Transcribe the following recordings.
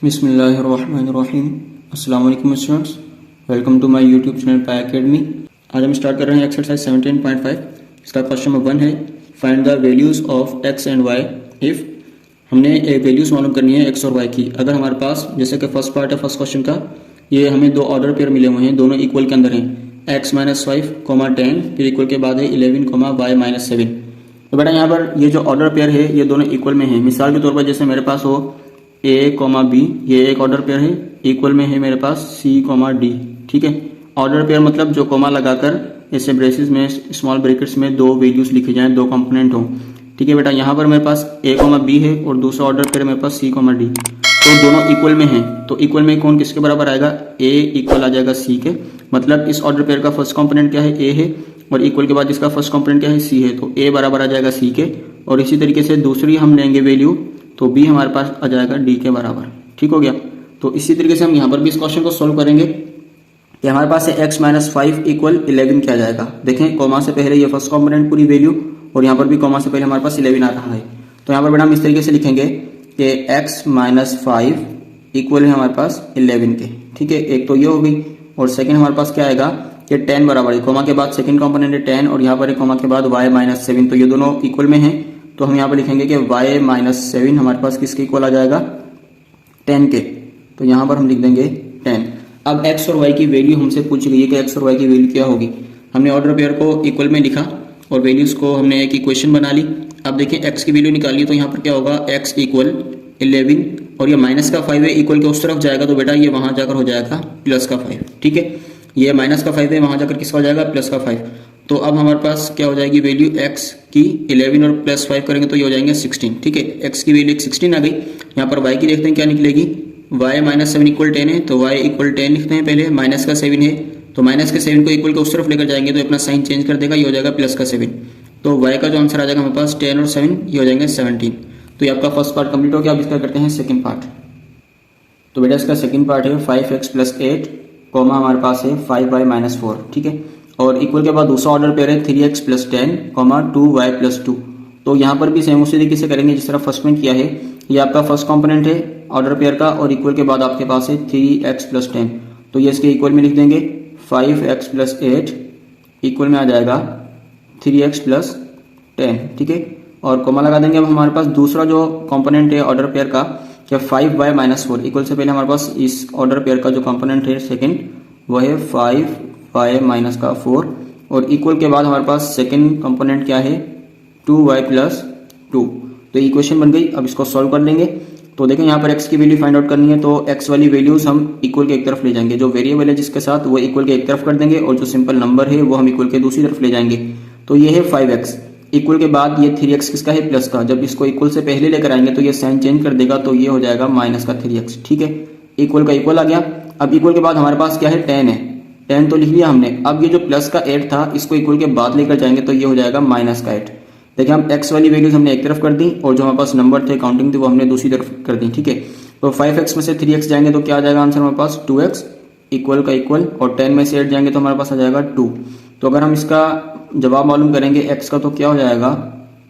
बिस्मिल्लाहिर्रहमानिर्रहीम। अस्सलाम वालेकुम students, welcome to my YouTube channel pi academy. आज हम स्टार्ट कर रहे हैं एक्सरसाइज 17.5। इसका क्वेश्चन नंबर 1 है, find the values of x and y if. हमने वैल्यूज मालूम करनी है एक्स और वाई की। अगर हमारे पास जैसे कि फर्स्ट पार्ट है फर्स्ट क्वेश्चन का, ये हमें दो ऑर्डर पेयर मिले हुए हैं, दोनों इक्वल के अंदर हैं, एक्स माइनस 5 10, फिर इक्वल के बाद है 11 वाई माइनस 7। तो बेटा यहाँ पर ये जो ऑर्डर पेयर है ये दोनों इक्वल में है। मिसाल के तौर पर जैसे मेरे पास हो ए कॉमा बी, ये एक ऑर्डर पेयर है, इक्वल में है मेरे पास सी कॉमा डी। ठीक है, ऑर्डर पेयर मतलब जो कॉमा लगाकर ऐसे ब्रेसेस में स्मॉल ब्रैकेट्स में दो वैल्यूज लिखे जाएं, दो कंपोनेंट हो। ठीक है बेटा, यहाँ पर मेरे पास ए कॉमा बी है और दूसरा ऑर्डर पेयर मेरे पास सी कॉमा डी, तो दोनों इक्वल में है। तो इक्वल में कौन किसके बराबर आएगा? ए इक्वल आ जाएगा सी के। मतलब इस ऑर्डर पेयर का फर्स्ट कंपोनेंट क्या है? ए है, और इक्वल के बाद इसका फर्स्ट कंपोनेंट क्या है? सी है। तो ए बराबर आ जाएगा सी के। और इसी तरीके से दूसरी हम लेंगे वैल्यू, तो बी हमारे पास आ जाएगा डी के बराबर। ठीक हो गया। तो इसी तरीके से हम यहाँ पर भी इस क्वेश्चन को सोल्व करेंगे कि हमारे पास है एक्स माइनस 5 इक्वल 11 क्या जाएगा। देखें, कॉमा से पहले ये फर्स्ट कंपोनेंट पूरी वैल्यू, और यहाँ पर भी कॉमा से पहले हमारे पास 11 आ रहा है। तो यहाँ पर बेटा हम इस तरीके से लिखेंगे कि एक्स माइनस 5 इक्वल है हमारे पास 11 के। ठीक है, एक तो ये हो गई, और सेकंड हमारे पास क्या आएगा कि 10 बराबर है, कॉमा के बाद सेकंड कंपोनेंट है 10, और यहाँ पर है कॉमा के बाद y माइनस 7। तो ये दोनों इक्वल में हैं, तो हम यहाँ पर लिखेंगे कि y माइनस 7 हमारे पास किसके इक्वल आ जाएगा? 10 के। तो यहाँ पर हम लिख देंगे 10। अब x और y की वैल्यू हमसे पूछी गई है कि x और y की वैल्यू क्या होगी। हमने ऑर्डर पेयर को इक्वल में लिखा और वैल्यूज को हमने एक इक्वेशन बना ली। अब देखिए x की वैल्यू निकाली, तो यहाँ पर क्या होगा? x इक्वल 11, और ये माइनस का 5 है, इक्वल के उस तरफ जाएगा, तो बेटा ये वहां जाकर हो जाएगा प्लस का 5। ठीक है, ये माइनस का 5 है, वहां जाकर किसका हो जाएगा? प्लस का 5। तो अब हमारे पास क्या हो जाएगी वैल्यू? x की 11 और प्लस 5 करेंगे तो ये हो जाएंगे 16। ठीक है, x की वैल्यू 16 आ गई। यहाँ पर y की देखते हैं क्या निकलेगी। y माइनस 7 इक्वल 10 है, तो y इक्वल 10 लिखते हैं पहले। माइनस का 7 है, तो माइनस के 7 को इक्वल के उस तरफ लेकर जाएंगे तो अपना साइन चेंज कर देगा, ये हो जाएगा प्लस का 7। तो y का जो आंसर आ जाएगा हमारे पास 10 और 7, ये हो जाएंगे 17। तो ये आपका फर्स्ट पार्ट कंप्लीट हो गया। अब इसका करते हैं सेकंड पार्ट। तो बेटा इसका सेकंड पार्ट है 5x प्लस 8, कॉमा हमारे पास है 5y माइनस 4। ठीक है, और इक्वल के बाद दूसरा ऑर्डर पेयर है 3x plus 10, comma 2y plus 2। तो यहाँ पर भी सेम उसी तरीके से करेंगे जिस तरह फर्स्ट में किया है। ये आपका फर्स्ट कंपोनेंट है ऑर्डर पेयर का, और इक्वल के बाद आपके पास है 3x प्लस 10, तो ये इसके इक्वल में लिख देंगे 5x प्लस 8 इक्वल में आ जाएगा 3x प्लस 10। ठीक है, और कॉमा लगा देंगे। अब हमारे पास दूसरा जो कंपोनेंट है ऑर्डर पेयर का, क्या 5y माइनस 4, इक्वल से पहले हमारे पास इस ऑर्डर पेयर का जो कंपोनेंट है सेकंड, वह है 5y माइनस का 4, और इक्वल के बाद हमारे पास सेकंड कंपोनेंट क्या है? 2y plus 2। तो इक्वेशन बन गई। अब इसको सॉल्व कर लेंगे। तो देखें यहाँ पर x की वैल्यू फाइंड आउट करनी है, तो x वाली वैल्यूज हम इक्वल के एक तरफ ले जाएंगे, जो वेरिएबल है जिसके साथ वो इक्वल के एक तरफ कर देंगे, और जो सिंपल नंबर है वो हम इक्वल के दूसरी तरफ ले जाएंगे। तो ये है 5x, इक्वल के बाद ये 3x किसका है? प्लस का। जब इसको इक्वल से पहले लेकर आएंगे तो ये साइन चेंज कर देगा, तो ये हो जाएगा माइनस का 3x। ठीक है, इक्वल का इक्वल आ गया। अब इक्वल के बाद हमारे पास क्या है? 10 है, 10 तो लिख लिया हमने। अब ये जो प्लस का 8 था, इसको इक्वल के बाद लेकर जाएंगे तो ये हो जाएगा माइनस का 8। देखिए, हम x वाली वैल्यूज हमने एक तरफ कर दी, और जो हमारे पास नंबर थे काउंटिंग थी वो हमने दूसरी तरफ कर दी। ठीक है, तो 5x में से 3x जाएंगे तो क्या आ जाएगा आंसर हमारे पास? 2x इक्वल का इक्वल, और 10 में से 8 जाएंगे तो हमारे पास आ जाएगा 2। तो अगर हम इसका जवाब मालूम करेंगे x का, तो क्या हो जाएगा?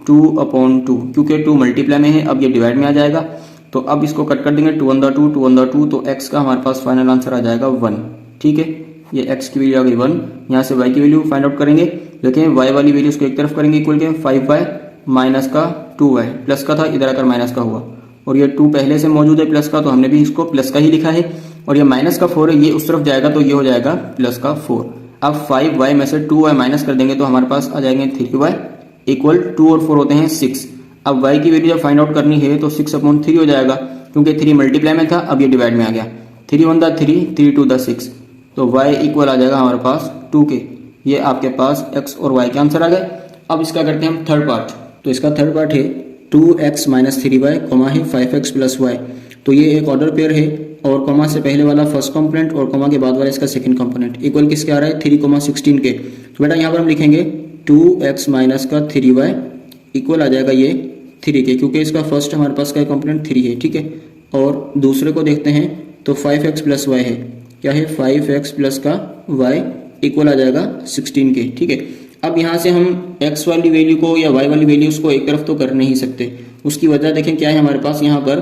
2/2, क्योंकि 2 मल्टीप्लाई में है, अब ये डिवाइड में आ जाएगा। तो अब इसको कट कर देंगे 2/2, 2/2, तो x का हमारे पास फाइनल आंसर आ जाएगा 1। ठीक है, ये x की वैल्यू आ गई 1। यहाँ से y की वैल्यू फाइंड आउट करेंगे। देखें, y वाली वैल्यू उसको एक तरफ करेंगे इक्वल के 5y माइनस का 2y, प्लस का था इधर आकर माइनस का हुआ, और ये 2 पहले से मौजूद है प्लस का, तो हमने भी इसको प्लस का ही लिखा है। और ये माइनस का 4 है, ये उस तरफ जाएगा तो ये हो जाएगा प्लस का 4। अब 5y में से 2y माइनस कर देंगे तो हमारे पास आ जाएंगे 3y इक्वल 2 और 4 होते हैं 6। अब y की वैल्यू जब फाइंड आउट करनी है तो 6/3 हो जाएगा, क्योंकि 3 मल्टीप्लाई में था, अब ये डिवाइड में आ गया। 3 1 दा 3, 3 2 दा 6, तो y इक्वल आ जाएगा हमारे पास 2 के। ये आपके पास x और y के आंसर आ गए। अब इसका करते हैं हम थर्ड पार्ट। तो इसका थर्ड पार्ट है 2x माइनस 3y, कॉमा है 5x प्लस y। तो ये एक ऑर्डर पेयर है, और कॉमा से पहले वाला फर्स्ट कंपोनेंट और कॉमा के बाद वाला इसका सेकंड कंपोनेंट इक्वल किसके आ रहा है? 3,16 के। तो बेटा यहाँ पर हम लिखेंगे 2x माइनस का 3y इक्वल आ जाएगा ये 3 के, क्योंकि इसका फर्स्ट हमारे पास का कंपोनेंट 3 है। ठीक है, और दूसरे को देखते हैं तो 5x प्लस y है, क्या है? 5x प्लस का y इक्वल आ जाएगा 16 के। ठीक है, अब यहाँ से हम x वाली वैल्यू को या y वाली वैल्यूज को एक तरफ तो कर नहीं सकते। उसकी वजह देखें क्या है हमारे पास यहाँ पर,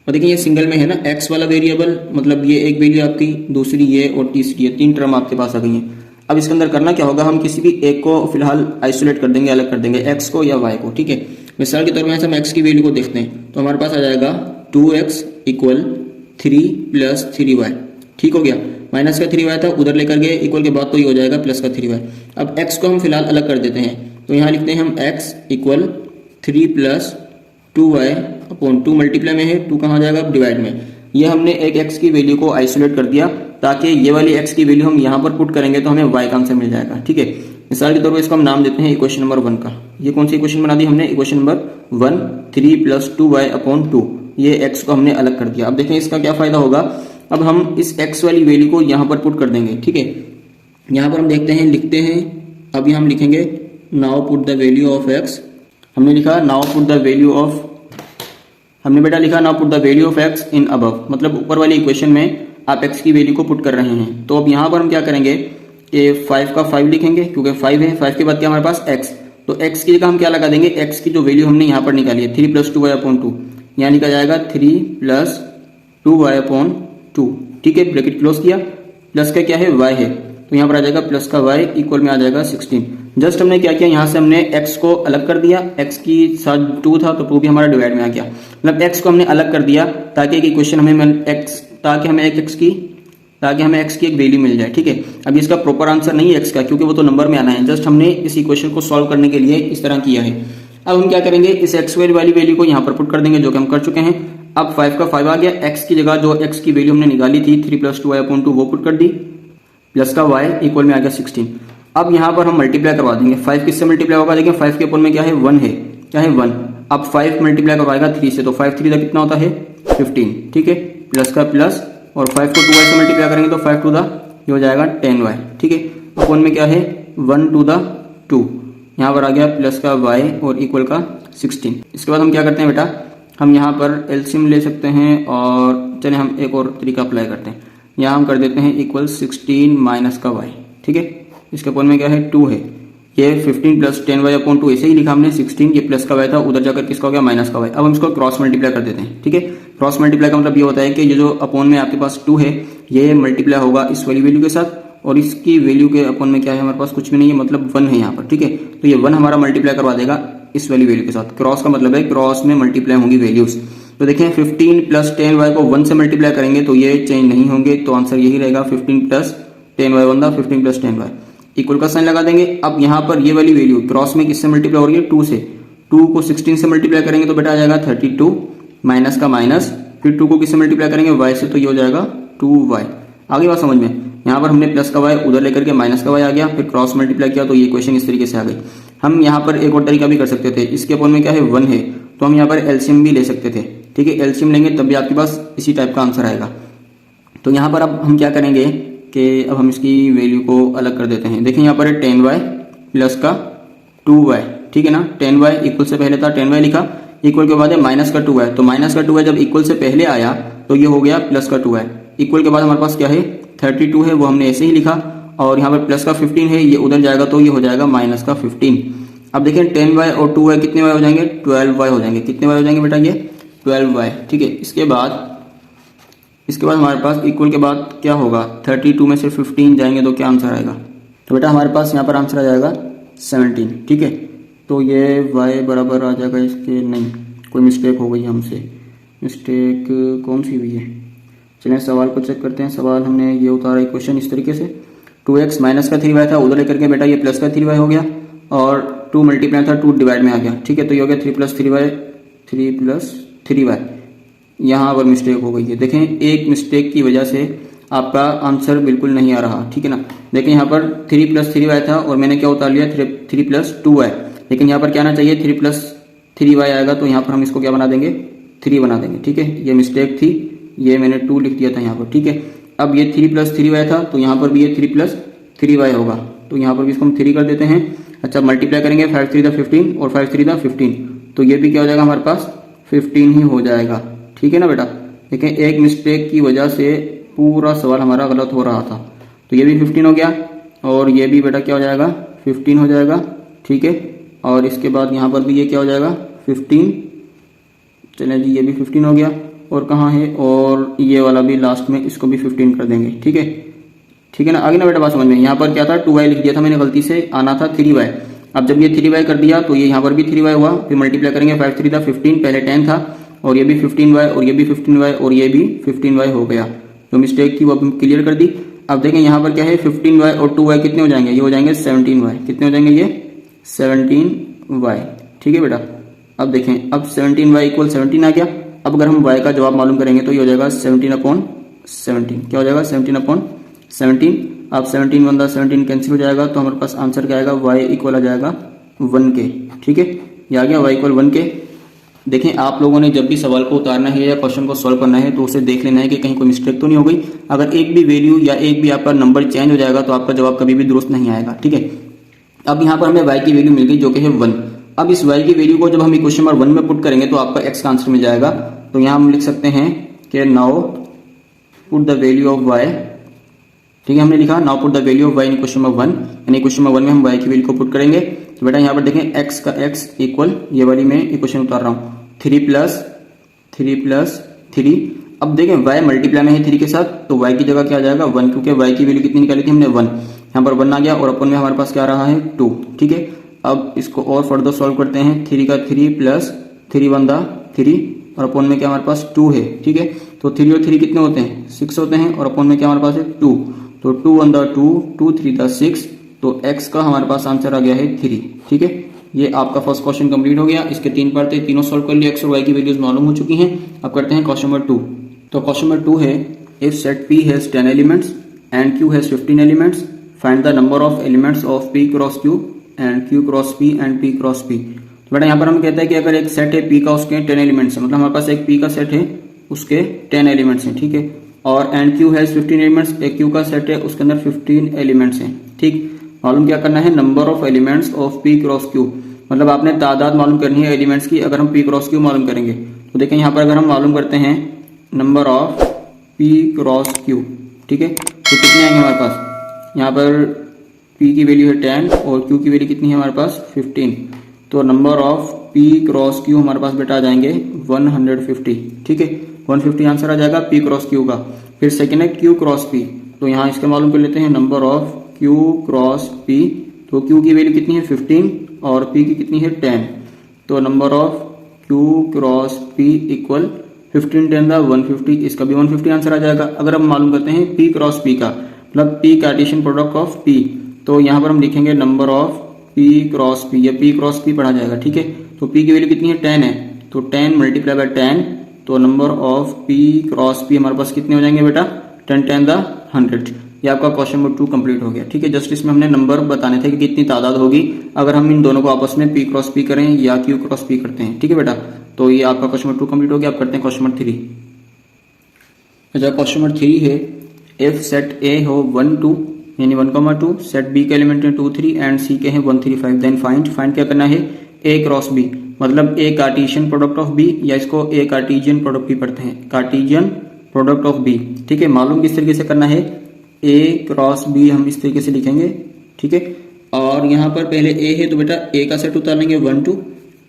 और देखिए ये सिंगल में है ना, एक्स वाला वेरिएबल, मतलब ये एक वैल्यू आपकी, दूसरी ये और तीसरी ये, 3 टर्म आपके पास आ गई हैं। अब इसके अंदर करना क्या होगा, हम किसी भी एक को फिलहाल आइसोलेट कर देंगे, अलग कर देंगे, एक्स को या वाई को, ठीक है। मिसाल के तौर पर हम एक्स की वैल्यू को देखते हैं तो हमारे पास आ जाएगा 2x इक्वल 3 प्लस 3y, ठीक हो गया। माइनस का 3y था, उधर लेकर गए, इक्वल के बाद तो ये हो जाएगा प्लस का 3y। अब x को हम फिलहाल अलग कर देते हैं, तो यहाँ लिखते हैं हम x equal 3 plus 2y upon 2 multiply में है, 2 कहाँ जाएगा, डिवाइड में। ये हमने एक x की वैल्यू को आइसोलेट कर दिया ताकि ये वाली x की वैल्यू हम यहाँ पर पुट करेंगे तो हमें y का आंसर मिल जाएगा, ठीक है। मिसाल के तौर पर इसको हम नाम देते हैं इक्वेशन नंबर 1 का। ये कौन सी इक्वेशन बना दी हमने, equation number 1, 3 plus 2y upon 2, ये x को हमने अलग कर दिया। अब देखें इसका क्या फायदा होगा, अब हम इस x वाली वैल्यू को यहाँ पर पुट कर देंगे, ठीक है। यहाँ पर हम देखते हैं, लिखते हैं, अभी हम लिखेंगे now put the value of x। हमने लिखा now put the value of, हमने बेटा लिखा now put the value of x in above, मतलब ऊपर वाली इक्वेशन में आप x की वैल्यू को पुट कर रहे हैं। तो अब यहाँ पर हम क्या करेंगे कि 5 का 5 लिखेंगे, क्योंकि 5 है, 5 के बाद क्या हमारे पास x, तो x की जगह हम क्या लगा देंगे, x की जो वैल्यू हमने यहाँ पर निकाली है 3 प्लस 2y अपॉन 2, यहाँ लिखा जाएगा 3 प्लस 2y अपॉन 2, ठीक है। ब्रैकेट क्लोज किया, प्लस का क्या है, y है, तो यहाँ पर आ जाएगा प्लस का y इक्वल में आ जाएगा 16। जस्ट हमने क्या किया, यहाँ से हमने x को अलग कर दिया, x की साथ 2 था तो 2 भी हमारा डिवाइड में आ गया, मतलब x को हमने अलग कर दिया ताकि एक इक्वेशन हमें ताकि हमें x की एक वैल्यू मिल जाए, ठीक है। अब इसका प्रॉपर आंसर नहीं है x का, क्योंकि वो तो नंबर में आना है, जस्ट हमने इस इक्वेशन को सॉल्व करने के लिए इस तरह किया है। अब हम क्या करेंगे, इस x वाली वैल्यू को यहाँ पर पुट कर देंगे, जो कि हम कर चुके हैं। अब 5 का 5 आ गया, x की जगह जो x की वैल्यू हमने निकाली थी 3 प्लस 2y अपॉन 2 वो पुट कर दी, प्लस का y इक्वल में आ गया 16। अब यहाँ पर हम मल्टीप्लाई करवा देंगे, 5 किससे मल्टीप्लाई होगा, देखिए 5 के अपॉन में क्या है, 1 है, क्या है 1। अब 5 मल्टीप्लाई करवाएगा 3 से, तो 5 3 का कितना होता है 15, ठीक है, प्लस का प्लस, और 5 को 2y से मल्टीप्लाई करेंगे तो 5 टू द ये हो जाएगा 10y, ठीक है। अपॉन में क्या है 1 टू द 2, यहाँ पर आ गया प्लस का y और इक्वल का 16। इसके बाद हम क्या करते हैं बेटा, हम यहाँ पर एलसीएम ले सकते हैं, और चलिए हम एक और तरीका अप्लाई करते हैं। यहाँ हम कर देते हैं इक्वल 16 माइनस का y, ठीक है। इसके अपॉन में क्या है 2 है, ये 15 प्लस 10y अपॉन 2 ऐसे ही लिखा हमने, 16 ये प्लस का y था, उधर जाकर किसका हो गया माइनस का y। अब हम इसको क्रॉस मल्टीप्लाई कर देते हैं, ठीक है। क्रॉस मल्टीप्लाई का मतलब ये होता है कि ये जो अपॉन में आपके पास 2 है ये मल्टीप्लाई होगा इस वाली वैल्यू के साथ, और इसकी वैल्यू के अपॉन में क्या है हमारे पास कुछ भी नहीं है, मतलब 1 है यहाँ पर, ठीक है। तो ये 1 हमारा मल्टीप्लाई करवा देगा इस वाली वैल्यू के साथ। क्रॉस का मतलब है क्रॉस में मल्टीप्लाई होंगी वैल्यूज। तो देखें 15 प्लस 10y को 1 से मल्टीप्लाई करेंगे तो ये चेंज नहीं होंगे, तो आंसर यही रहेगा 15 प्लस 10y बंदा 15 प्लस 10y, इक्वल का साइन लगा देंगे। अब यहाँ पर ये वाली वैल्यू क्रॉस में किससे मल्टीप्लाई हो रही है, 2 से, 2 को 16 से मल्टीप्लाई करेंगे तो बेटा आ जाएगा 32, माइनस का माइनस, फिर 2 को किससे मल्टीप्लाई करेंगे y से, तो ये हो जाएगा 2y। आगे बात समझ में, यहाँ पर हमने प्लस का y उधर लेकर के माइनस का y आ गया, फिर क्रॉस मल्टीप्लाई किया तो ये इक्वेशन इस तरीके से आ गई। हम यहाँ पर एक और तरीका भी कर सकते थे, इसके अपॉन में क्या है 1 है, तो हम यहाँ पर एलसीएम भी ले सकते थे, ठीक है। एलसीएम लेंगे तब भी आपके पास इसी टाइप का आंसर आएगा। तो यहाँ पर अब हम क्या करेंगे कि अब हम इसकी वैल्यू को अलग कर देते हैं। देखिए यहाँ पर है 10y प्लस का 2y, ठीक है ना। 10y इक्वल से पहले था 10y लिखा, इक्वल के बाद है माइनस का 2y, तो माइनस का 2y जब इक्वल से पहले आया तो ये हो गया प्लस का 2y, इक्वल के बाद हमारे पास क्या है 32 है, वो हमने ऐसे ही लिखा, और यहाँ पर प्लस का 15 है, ये उधर जाएगा तो ये हो जाएगा माइनस का 15। अब देखिए 10y और 2y कितने y हो जाएंगे, 12y हो जाएंगे। कितने y हो जाएंगे बेटा, ये 12y, ठीक है। इसके बाद हमारे पास इक्वल के बाद क्या होगा, 32 में से 15 जाएंगे तो क्या आंसर आएगा, तो बेटा हमारे पास यहाँ पर आंसर आ जाएगा 17, ठीक है। तो ये y बराबर आ जाएगा इसके, नहीं कोई मिस्टेक हो गई हमसे, मिस्टेक कौन सी हुई है, चलिए सवाल को चेक करते हैं। सवाल हमने ये उतारा इक्वेशन इस तरीके से, 2x माइनस का 3y था, उधर लेकर के बेटा ये प्लस का 3y हो गया, और 2 मल्टीप्लाई था 2 डिवाइड में आ गया, ठीक है। तो ये हो गया 3 प्लस 3y, यहाँ पर मिस्टेक हो गई है। देखें एक मिस्टेक की वजह से आपका आंसर बिल्कुल नहीं आ रहा, ठीक है ना। देखें यहाँ पर 3 प्लस 3y था और मैंने क्या उतार लिया 3 प्लस 2y, लेकिन यहाँ पर क्या आना चाहिए 3 प्लस 3y आएगा, तो यहाँ पर हम इसको क्या बना देंगे 3 बना देंगे, ठीक है। ये मिस्टेक थी, ये मैंने 2 लिख दिया था यहाँ पर, ठीक है। अब ये 3 प्लस 3y था, तो यहाँ पर भी ये 3 प्लस 3y होगा, तो यहाँ पर भी इसको हम 3 कर देते हैं। अच्छा मल्टीप्लाई करेंगे 5 3 15 और 5 3 15, तो ये भी क्या हो जाएगा हमारे पास 15 ही हो जाएगा, ठीक है ना बेटा। देखें एक मिस्टेक की वजह से पूरा सवाल हमारा गलत हो रहा था, तो ये भी 15 हो गया, और ये भी बेटा क्या हो जाएगा 15 हो जाएगा, ठीक है। और इसके बाद यहाँ पर भी ये क्या हो जाएगा 15, चलें जी ये भी 15 हो गया, और कहाँ है, और ये वाला भी लास्ट में, इसको भी 15 कर देंगे। ठीक है ना, आगे ना बेटा बात समझ में। यहाँ पर क्या था 2y लिख दिया था मैंने गलती से, आना था 3y। अब जब ये 3y कर दिया तो ये यहाँ पर भी 3y हुआ, फिर मल्टीप्लाई करेंगे 5 3 था 15, पहले 10 था और ये भी 15y और ये भी 15y और ये भी 15y हो गया। जो मिस्टेक थी वो अब क्लियर कर दी। अब देखें यहाँ पर क्या है 15y और 2y कितने हो जाएंगे, ये हो जाएंगे 17y। कितने हो जाएंगे ये 17y। ठीक है बेटा, अब देखें अब 17y इक्वल 17 आ गया। अब अगर हम y का जवाब मालूम करेंगे तो ये हो जाएगा 17/17। क्या हो जाएगा 17/17। अब 17 1 17 कैंसिल हो जाएगा तो हमारे पास आंसर क्या आएगा, y इक्वल आ जाएगा 1 के। ठीक है, ये आ गया y इक्वल 1 के। देखें आप लोगों ने जब भी सवाल को उतारना है या क्वेश्चन को सॉल्व करना है तो उसे देख लेना है कि कहीं कोई मिस्टेक तो नहीं हो गई। अगर एक भी वैल्यू या एक भी आपका नंबर चेंज हो जाएगा तो आपका जवाब कभी भी दुरुस्त नहीं आएगा। ठीक है, अब यहाँ पर हमें y की वैल्यू मिल गई जो कि है 1। अब इस y की वैल्यू को जब हम इक्वेशन नंबर 1 में पुट करेंगे तो आपका x का आंसर मिल जाएगा। तो यहाँ हम लिख सकते हैं कि now put the value of y। ठीक है, हमने लिखा now put the value of y in equation number 1, यानी इक्वेशन नंबर 1 में हम y की वैल्यू को पुट करेंगे। तो बेटा यहाँ पर देखें x का x इक्वल, ये वाली मैं इक्वेशन उतार रहा हूँ, 3 प्लस 3। अब देखें y मल्टीप्लाई में है 3 के साथ तो y की जगह क्या आ जाएगा 1, क्योंकि y की वैल्यू कितनी निकाली थी हमने 1। यहाँ पर 1 आ गया और अपन में हमारे पास क्या आ रहा है 2। ठीक है, अब इसको और फर्दर सॉल्व करते हैं। 3 का 3 प्लस 3 1 3 और अपन में क्या हमारे पास 2 है। ठीक है, तो 3 और 3 कितने होते हैं 6 होते हैं और अपन में क्या हमारे पास है 2। तो 2 1 2 2 3 6, तो x का हमारे पास आंसर आ गया है 3। ठीक है, ये आपका फर्स्ट क्वेश्चन कंप्लीट हो गया। इसके 3 पार्ट थे, तीनों सॉल्व कर लिए, x और y की वैल्यूज मालूम हो चुकी हैं। अब करते हैं क्वेश्चन नंबर 2। तो क्वेश्चन नंबर 2 है if set p has 10 elements and q has 15 elements, find the number of elements of p cross q and q cross p and p cross p। तो बेटा यहाँ पर हम कहते हैं कि अगर एक सेट है p का, उसके 10 एलिमेंट्स है, मतलब हमारे पास एक p का सेट है उसके 10 एलिमेंट्स हैं। ठीक है, और एंड q हैज 15 एलिमेंट्स, एक q का सेट है उसके अंदर 15 एलिमेंट्स हैं। ठीक, मालूम क्या करना है, number of elements of p cross q, मतलब आपने तादाद मालूम करनी है एलिमेंट्स की। अगर हम p क्रॉस q मालूम करेंगे तो देखें यहाँ पर अगर हम मालूम करते हैं number of p cross q, ठीक है, तो कितने आएंगे हमारे पास, यहाँ पर p की वैल्यू है 10 और q की वैल्यू कितनी है हमारे पास 15। तो number of p cross q हमारे पास बेटा आ जाएंगे 150। ठीक है, 150 आंसर आ जाएगा p क्रॉस q का। फिर सेकेंड है q क्रॉस p, तो यहाँ इसका मालूम कर लेते हैं number of q cross p। तो q की वैल्यू कितनी है 15 और p की कितनी है 10। तो number of q cross p equal 15 10 150, इसका भी 150 आंसर आ जाएगा। अगर हम मालूम करते हैं p क्रॉस p का, मतलब p Cartesian product of p, तो यहाँ पर हम लिखेंगे number of p cross p, या p क्रॉस p पढ़ा जाएगा। ठीक है, तो p की वैल्यू कितनी है 10 है, तो 10 मल्टीप्लाई बाय 10, तो number of p cross p हमारे पास कितने हो जाएंगे बेटा 10 10 100। ये आपका क्वेश्चन नंबर 2 कंप्लीट हो गया। ठीक है, जस्ट इसमें हमने नंबर बताने थे कि कितनी तादाद होगी अगर हम इन दोनों को आपस में p क्रॉस p करें या q क्रॉस p करते हैं। ठीक है बेटा, तो ये आपका क्वेश्चन नंबर 2 कंप्लीट हो गया। आप करते हैं क्वेश्चन नंबर 3। अच्छा, क्वेश्चन नंबर 3 है इफ सेट a हो 1 2 यानी 1,2, सेट b के एलिमेंट है 2 3 एंड c के हैं 1 3 5, देन फाइंड क्या करना है a क्रॉस b, मतलब a Cartesian product of b, या इसको a कार्टेशियन प्रोडक्ट भी पढ़ते हैं, कार्टेशियन प्रोडक्ट ऑफ b। ठीक है, मालूम किस तरीके से करना है, a क्रॉस b हम इस तरीके से लिखेंगे। ठीक है, और यहाँ पर पहले a है तो बेटा a का सेट उतार लेंगे 1 2,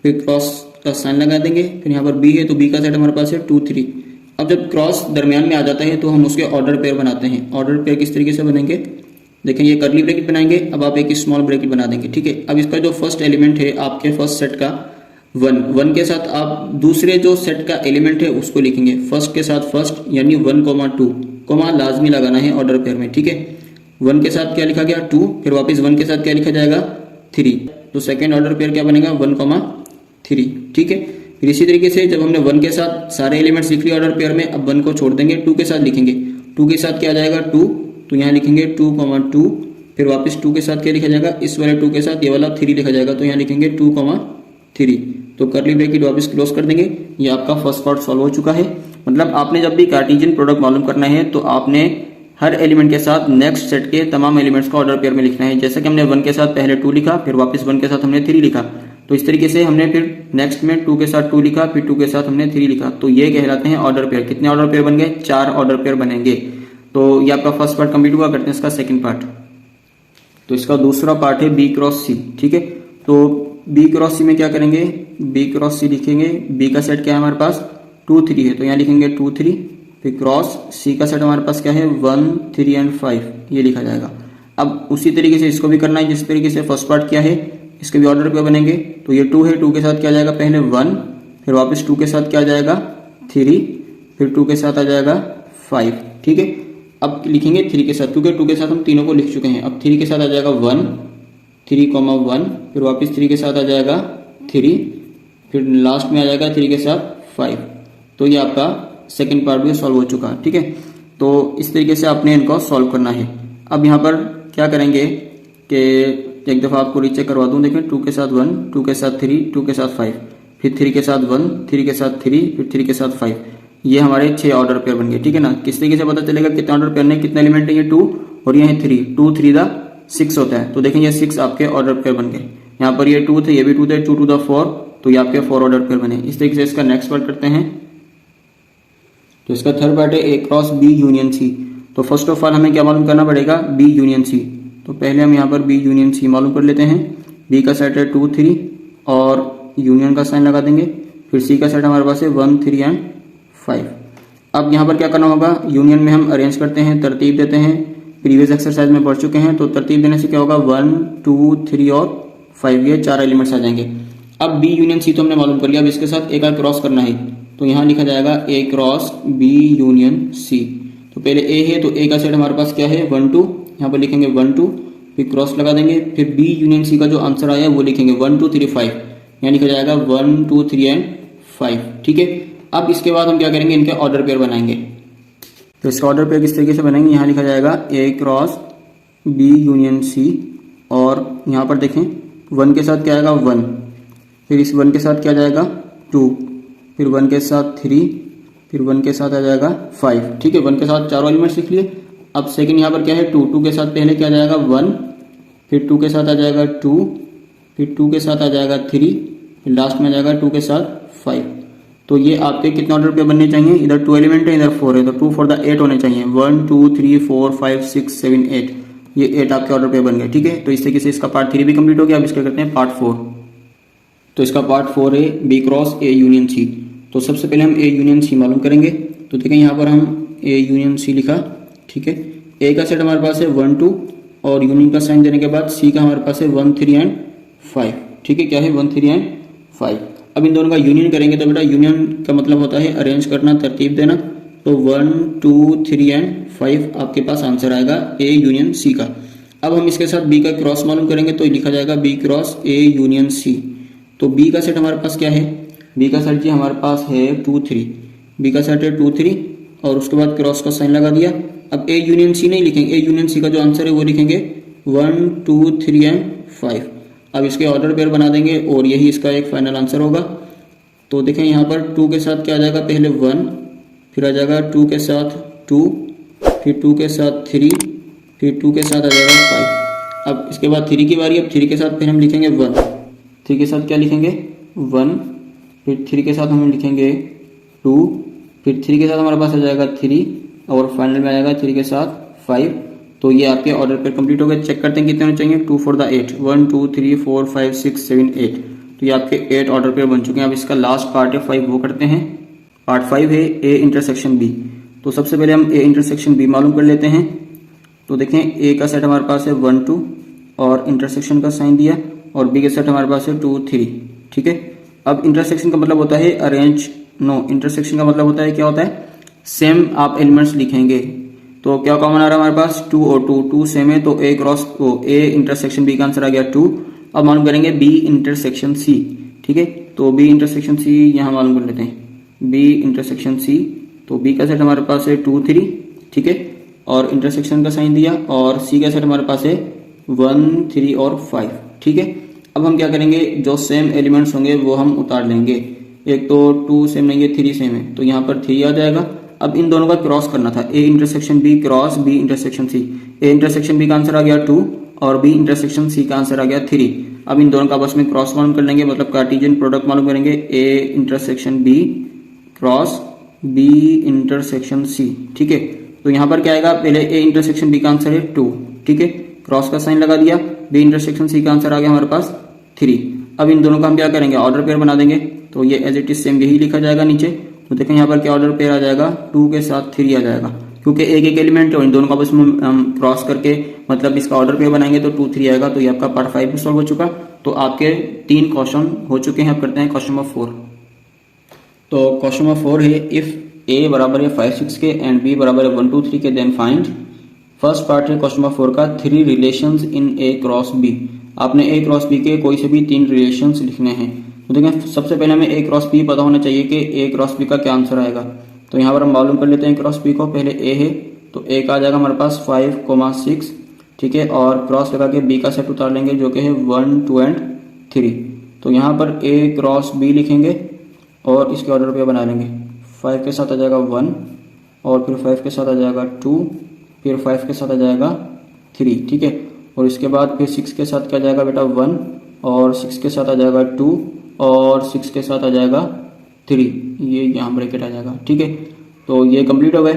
फिर क्रॉस का साइन लगा देंगे। फिर यहाँ पर b है तो b का सेट हमारे पास है 2 3। अब जब क्रॉस दरमियान में आ जाता है तो हम उसके ऑर्डर पेयर बनाते हैं। ऑर्डर पेयर किस तरीके से बनेंगे, देखें ये कर्ली ब्रैकेट बनाएंगे, अब आप एक स्मॉल ब्रैकेट बना देंगे। ठीक है, अब इसका जो फर्स्ट एलिमेंट है आपके फर्स्ट सेट का 1 के साथ आप दूसरे जो सेट का एलिमेंट है उसको लिखेंगे फर्स्ट के साथ फर्स्ट, यानी 1,2 कोमा लाजमी लगाना है ऑर्डर पेयर में। ठीक है, 1 के साथ क्या लिखा गया 2, फिर वापस 1 के साथ क्या लिखा जाएगा 3, तो सेकेंड ऑर्डर पेयर क्या बनेगा 1,3। ठीक है, फिर इसी तरीके से जब हमने 1 के साथ सारे एलिमेंट्स लिख लिए ऑर्डर पेयर में, अब 1 को छोड़ देंगे, 2 के साथ लिखेंगे, 2 के साथ क्या आ जाएगा 2, तो यहाँ लिखेंगे 2,2, फिर वापस 2 के साथ क्या लिखा जाएगा, इस वाले 2 के साथ ये वाला 3 लिखा जाएगा, तो यहाँ लिखेंगे 2,3, तो कर्ली ब्रैकेट वापस क्लोज कर देंगे। ये आपका फर्स्ट पार्ट सॉल्व हो चुका है। मतलब आपने जब भी कार्टेशियन प्रोडक्ट मालूम करना है तो आपने हर एलिमेंट के साथ नेक्स्ट सेट के तमाम एलिमेंट्स का ऑर्डर पेयर में लिखना है। जैसे कि हमने 1 के साथ पहले 2 लिखा, फिर वापस 1 के साथ हमने 3 लिखा, तो इस तरीके से हमने फिर नेक्स्ट में 2 के साथ 2 लिखा, फिर 2 के साथ हमने 3 लिखा, तो ये कहलाते हैं ऑर्डर पेयर। कितने ऑर्डर पेयर बन गए, 4 ऑर्डर पेयर बनेंगे। तो ये आपका फर्स्ट पार्ट कंप्लीट हुआ। करते हैं इसका सेकंड पार्ट। तो इसका दूसरा पार्ट है बी क्रॉस सी। ठीक है, तो बी क्रॉस सी में क्या करेंगे, बी क्रॉस सी लिखेंगे। बी का सेट क्या है हमारे पास 2 3 है तो यहाँ लिखेंगे 2 3, फिर क्रॉस सी का सेट हमारे पास क्या है 1 3 एंड 5, ये लिखा जाएगा। अब उसी तरीके से इसको भी करना है जिस तरीके से फर्स्ट पार्ट किया है, इसके भी ऑर्डर पे बनेंगे। तो ये 2 है, 2 के साथ क्या जाएगा पहले 1, फिर वापस 2 के साथ क्या जाएगा 3, फिर 2 के साथ आ जाएगा 5, ठीक है। अब लिखेंगे 3 के साथ, क्योंकि 2 के साथ हम तीनों को लिख चुके हैं। अब 3 के साथ आ जाएगा 1 3, 1, फिर वापस 3 के साथ आ जाएगा 3, फिर लास्ट में आ जाएगा 3 के साथ 5। तो ये आपका सेकेंड पार्ट भी सॉल्व हो चुका, ठीक है। तो इस तरीके से आपने इनको सॉल्व करना है। अब यहाँ पर क्या करेंगे कि एक दफ़ा आपको रीचेक करवा दूँ। देखें 2 के साथ 1, 2 के साथ 3, 2 के साथ 5, फिर 3 के साथ 1, 3 के साथ 3, फिर 3 के साथ 5, ये हमारे 6 ऑर्डर पेयर बन गए, ठीक है ना। किस तरीके से पता चलेगा कितने ऑर्डर पेयर में कितने एलिमेंट है, ये 2 और ये है 3, 2 3 दा 6 होता है। तो देखें ये 6 आपके ऑर्डर पेयर बन गए। यहाँ पर ये 2 थे, ये भी 2 थे, 2 2 दा 4, तो ये आपके 4 ऑर्डर पेयर बने। इस तरीके से इसका नेक्स्ट पार्ट करते हैं। तो इसका थर्ड पार्ट है ए क्रॉस बी यूनियन सी। तो फर्स्ट ऑफ ऑल हमें क्या मालूम करना पड़ेगा, बी यूनियन सी। तो पहले हम यहाँ पर बी यूनियन सी मालूम कर लेते हैं। बी का सेट है 2 3 और यूनियन का साइन लगा देंगे। फिर सी का सेट हमारे पास है 1 3 एंड 5। अब यहाँ पर क्या करना होगा, यूनियन में हम अरेंज करते हैं, तरतीब देते हैं। प्रीवियस एक्सरसाइज में पढ़ चुके हैं, तो तरतीब देने से क्या होगा 1 2 3 और 5, ये 4 एलिमेंट्स आ जाएंगे। अब बी यूनियन सी तो हमने मालूम कर लिया। अब इसके साथ ए का क्रॉस करना है, तो यहाँ लिखा जाएगा ए क्रॉस बी यूनियन सी। तो पहले ए है तो ए का सेट हमारे पास क्या है 1 2, यहाँ पर लिखेंगे 1 2, फिर क्रॉस लगा देंगे। फिर बी यूनियन सी का जो आंसर आया वो लिखेंगे 1 2 3 5, यहाँ लिखा जाएगा 1 2 3 एंड 5, ठीक है। अब इसके बाद हम क्या करेंगे, इनके ऑर्डर पेयर बनाएंगे। तो इसका ऑर्डर पेयर किस तरीके से बनाएंगे, यहाँ लिखा जाएगा ए क्रॉस बी यूनियन सी, और यहाँ पर देखें 1 के साथ क्या आएगा 1, फिर इस 1 के साथ क्या जाएगा 2, फिर 1 के साथ 3, फिर 1 के साथ आ जाएगा 5, ठीक है। 1 के साथ चारों एलिमेंट्स लिख लिए। अब सेकंड यहाँ पर क्या है 2, 2 के साथ पहले क्या जाएगा 1, फिर 2 के साथ आ जाएगा 2, फिर 2 के साथ आ जाएगा 3, फिर लास्ट में आ जाएगा 2 के साथ 5। तो ये आपके कितने ऑर्डर पे बनने चाहिए, इधर 2 एलिमेंट है इधर 4 है, तो 2 4 द 8 होने चाहिए। 1 2 3 4 5 6 7 8, ये 8 आपके ऑर्डर पे बन गए, ठीक है। तो इस तरीके से इसका पार्ट 3 भी कंप्लीट हो गया। अब इसका करते हैं पार्ट 4। तो इसका पार्ट 4 है B cross A union C. तो सबसे पहले हम ए यूनियन सी मालूम करेंगे। तो देखें यहाँ पर हम ए यूनियन सी लिखा, ठीक है। ए का सेट हमारे पास है 1 2 और यूनियन का साइन देने के बाद सी का हमारे पास है 1 3 एंड 5, ठीक है। क्या है 1 3 एंड 5। अब इन दोनों का यूनियन करेंगे तो बेटा यूनियन का मतलब होता है अरेंज करना, तरतीब देना। तो 1 2 3 एंड 5 आपके पास आंसर आएगा ए यूनियन सी का। अब हम इसके साथ बी का क्रॉस मालूम करेंगे, तो लिखा जाएगा B cross A union C. तो बी का सेट हमारे पास क्या है, बी का सेट जी हमारे पास है 2 3, बी का सेट है 2 3 और उसके बाद क्रॉस का साइन लगा दिया। अब ए यूनियन सी नहीं लिखेंगे, ए यूनियन सी का जो आंसर है वो लिखेंगे 1 2 3 एंड 5। अब इसके ऑर्डर पेयर बना देंगे और यही इसका एक फाइनल आंसर होगा। तो देखें यहाँ पर 2 के साथ क्या आ जाएगा, पहले 1, फिर आ जाएगा 2 के साथ 2, फिर 2 के साथ 3, फिर 2 के साथ आ जाएगा 5। अब इसके बाद 3 की बारी। अब 3 के साथ फिर हम लिखेंगे 1, 3 के साथ क्या लिखेंगे 1, फिर 3 के साथ हम लिखेंगे 2, फिर 3 के साथ हमारे पास आ जाएगा 3 और फाइनल में आ जाएगा 3 के साथ 5। तो ये आपके ऑर्डर पेयर कंप्लीट हो गए। चेक करते हैं कितने होने चाहिए, 2 4 द 8, 1 2 3 4 5 6 7 8। तो ये आपके 8 ऑर्डर पेयर बन चुके हैं। अब इसका लास्ट पार्ट है 5, वो करते हैं। पार्ट 5 है ए इंटरसेक्शन बी। तो सबसे पहले हम ए इंटरसेक्शन बी मालूम कर लेते हैं। तो देखें ए का सेट हमारे पास है 1 2 और इंटरसेक्शन का साइन दिया, और बी का सेट हमारे पास है 2 3, ठीक है। अब इंटरसेक्शन का मतलब होता है अरेंज, नो, इंटरसेक्शन का मतलब होता है क्या होता है, सेम आप एलिमेंट्स लिखेंगे। तो क्या कॉमन आ रहा है हमारे पास 2 और 2, 2 सेम है, तो A cross A intersection B का आंसर आ गया 2। अब मालूम करेंगे बी इंटरसेक्शन सी, ठीक है। तो बी इंटरसेक्शन सी यहाँ मालूम कर लेते हैं, बी इंटरसेक्शन सी। तो बी का सेट हमारे पास है 2 3, ठीक है, और इंटरसेक्शन का साइन दिया, और सी का सेट हमारे पास है 1 3 और 5, ठीक है। अब हम क्या करेंगे, जो सेम एलिमेंट्स होंगे वो हम उतार लेंगे। एक तो 2 सेम नहीं है, 3 सेम है, तो यहाँ पर 3 आ जाएगा। अब इन दोनों का क्रॉस करना था, A intersection B cross B intersection C. A intersection B का आंसर आ गया 2 और बी इंटरसेक्शन सी का आंसर आ गया 3। अब इन दोनों का आपस में क्रॉस मालूम कर लेंगे, मतलब कार्टेशियन प्रोडक्ट मालूम करेंगे। A intersection B cross B intersection C, ठीक है। तो यहाँ पर क्या आएगा, पहले ए इंटरसेक्शन बी का आंसर है 2, ठीक है, क्रॉस का साइन लगा दिया। बी इंटरसेक्शन सी का आंसर आ गया हमारे पास 3। अब इन दोनों का हम क्या करेंगे, ऑर्डर पेयर बना देंगे। तो ये एज इट इज सेम यही लिखा जाएगा नीचे, तो देखें यहाँ पर क्या ऑर्डर पेयर आ जाएगा, 2 के साथ 3 आ जाएगा, क्योंकि एक एक एलिमेंट है, इन दोनों को आपस में हम क्रॉस करके मतलब इसका ऑर्डर पेयर बनाएंगे तो 2 3 आएगा। तो ये आपका पार्ट 5 भी सॉल्व हो चुका। तो आपके 3 क्वेश्चन हो चुके हैं। अब करते हैं क्वेश्चन नंबर 4। तो क्वेश्चन नंबर 4 है, इफ ए बराबर है 5 6 के एंड बी बराबर है 1 2 3 के, देन फाइंड। फर्स्ट पार्ट है क्वेश्चन नंबर 4 का, 3 relations in A cross B. आपने ए क्रॉस बी के कोई से भी 3 रिलेशंस लिखने हैं। तो देखें सबसे पहले हमें ए क्रॉस बी पता होना चाहिए कि ए क्रॉस बी का क्या आंसर आएगा। तो यहाँ पर हम मालूम कर लेते हैं क्रॉस बी को। पहले ए है तो ए का आ जाएगा हमारे पास 5,6, ठीक है, और क्रॉस लगा के बी का सेट उतार लेंगे जो कि है 1 2 एंड 3। तो यहाँ पर ए क्रॉस बी लिखेंगे और इसके ऑर्डर पे बना लेंगे। 5 के साथ आ जाएगा 1 और फिर 5 के साथ आ जाएगा 2, फिर 5 के साथ आ जाएगा 3, ठीक है, और इसके बाद फिर 6 के साथ क्या जाएगा बेटा 1 और 6 के साथ आ जाएगा 2 और 6 के साथ आ जाएगा 3, ये यहाँ ब्रैकेट आ जाएगा, ठीक है। तो ये कंप्लीट हो गए।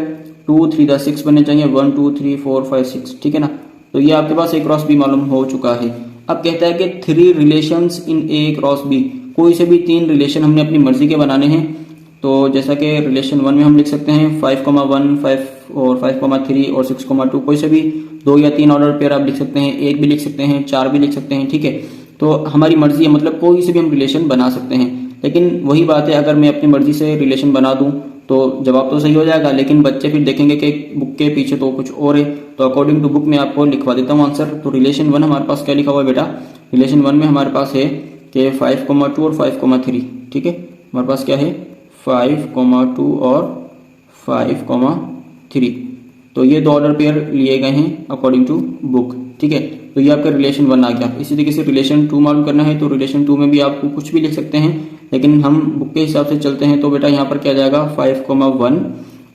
2 3 6 बनने चाहिए, 1 2 3 4 5 6, ठीक है ना। तो ये आपके पास ए क्रॉस बी मालूम हो चुका है। अब कहता है कि 3 relations in A cross B, कोई से भी 3 रिलेशन हमने अपनी मर्जी के बनाने हैं। तो जैसा कि रिलेशन 1 में हम लिख सकते हैं 5,1 5 और 5,3 और 6,2, कोई से भी 2 या 3 ऑर्डर पेयर आप लिख सकते हैं, 1 भी लिख सकते हैं, 4 भी लिख सकते हैं, ठीक है। तो हमारी मर्जी है, मतलब कोई से भी हम रिलेशन बना सकते हैं। लेकिन वही बात है, अगर मैं अपनी मर्जी से रिलेशन बना दूं तो जवाब तो सही हो जाएगा, लेकिन बच्चे फिर देखेंगे कि बुक के पीछे तो कुछ और है। तो अकॉर्डिंग टू बुक मैं आपको लिखवा देता हूँ आंसर। तो रिलेशन 1 हमारे पास क्या लिखा हुआ है बेटा, रिलेशन 1 में हमारे पास है कि 5,2 और 5,3, ठीक है। हमारे पास क्या है 5,2 और 5,3। तो ये 2 ऑर्डर पेयर लिए गए हैं अकॉर्डिंग टू बुक, ठीक है। तो ये आपका रिलेशन 1 आ गया। इसी तरीके से रिलेशन 2 मालूम करना है तो रिलेशन 2 में भी आपको कुछ भी लिख सकते हैं, लेकिन हम बुक के हिसाब से चलते हैं। तो बेटा यहाँ पर क्या आ जाएगा 5,1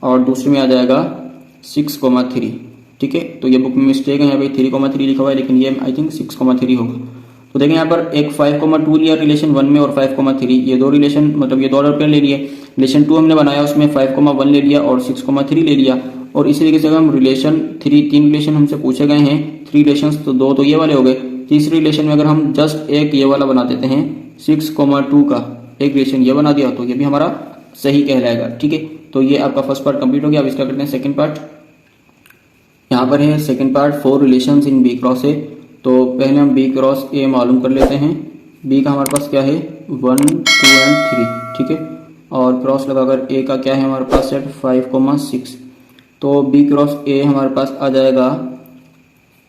और दूसरे में आ जाएगा 6,3, ठीक है। तो ये बुक में मिस्टेक है, यहाँ पे 3,3 लिखा हुआ है, लेकिन ये आई थिंक 6,3 होगा। तो देखें यहाँ पर एक 5,2 लिया रिलेशन 1 में और 5,3, ये 2 रिलेशन मतलब ये 2 ऑर्डर पेयर ले लिए। रिलेशन 2 हमने बनाया उसमें 5,1 ले लिया और 6,3 ले लिया। और इसी तरीके से अगर हम रिलेशन 3 रिलेशन हमसे पूछे गए हैं 3 रिलेशन, तो 2 तो ये वाले हो गए। तीसरे रिलेशन में अगर हम जस्ट एक ये वाला बना देते हैं 6,2 का एक रिलेशन ये बना दिया तो ये भी हमारा सही कहलाएगा, ठीक है। तो ये आपका फर्स्ट पार्ट कंप्लीट हो गया। अब इसका करते हैं सेकंड पार्ट। यहाँ पर है second part, 4 relations in B cross A. तो पहले हम बी क्रॉस ए मालूम कर लेते हैं। बी का हमारे पास क्या है 1 2 एंड 3, ठीक है, और क्रॉस लगाकर ए का क्या है हमारे पास सेट 5,6। तो बी क्रॉस ए हमारे पास आ जाएगा